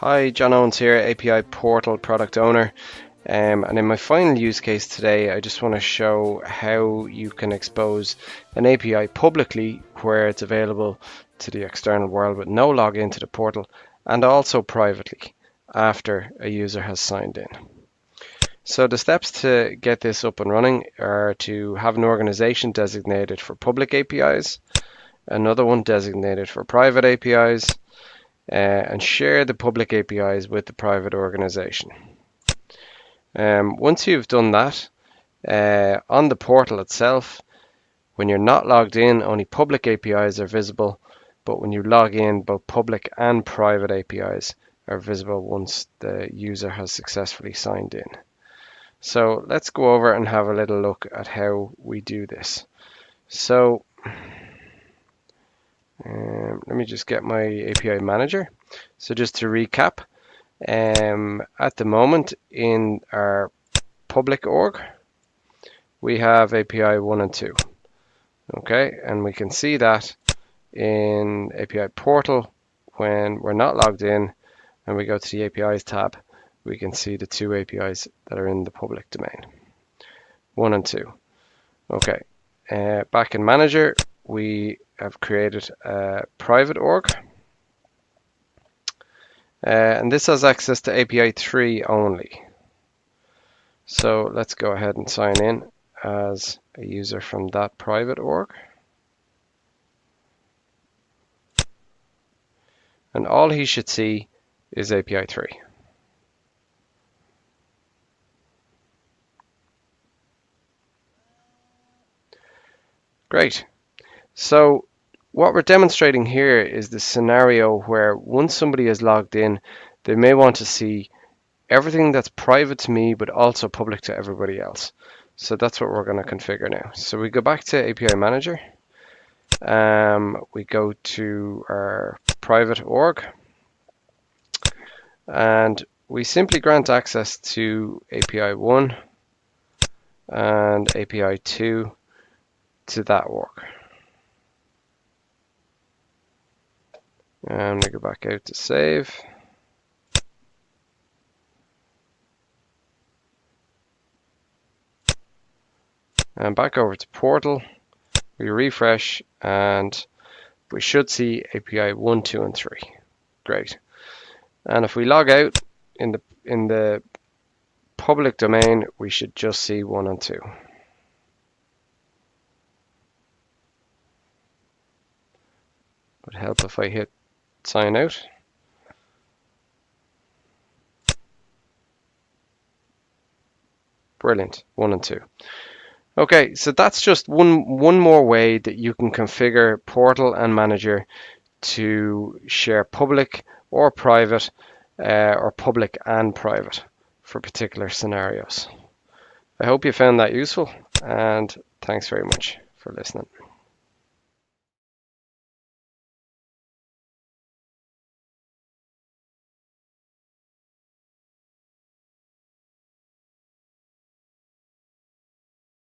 Hi, John Owens here, API Portal Product Owner. And in my final use case today, I just want to show how you can expose an API publicly where it's available to the external world with no login to the portal, and also privately after a user has signed in. So the steps to get this up and running are to have an organization designated for public APIs, another one designated for private APIs, and share the public APIs with the private organization. Once you've done that, on the portal itself, when you're not logged in, only public APIs are visible, but when you log in, both public and private APIs are visible once the user has successfully signed in. So let's go over and have a little look at how we do this. So let me just get my API manager. So just to recap, at the moment in our public org, we have API 1 and 2. Okay, and we can see that in API Portal when we're not logged in and we go to the APIs tab, we can see the two APIs that are in the public domain, 1 and 2. Okay, back in Manager, we have created a private org. And this has access to API 3 only. So let's go ahead and sign in as a user from that private org. And all he should see is API 3. Great. So what we're demonstrating here is the scenario where once somebody is logged in, they may want to see everything that's private to me, but also public to everybody else. So that's what we're going to configure now. So we go back to API Manager. We go to our private org. And we simply grant access to API 1 and API 2 to that org. And we go back out to save. And back over to Portal. We refresh and we should see API 1, 2, and 3. Great. And if we log out in the public domain, we should just see 1 and 2. Would help if I hit sign out. Brilliant, 1 and 2. Okay, so that's just one more way that you can configure Portal and Manager to share public or private or public and private for particular scenarios. I hope you found that useful, and thanks very much for listening.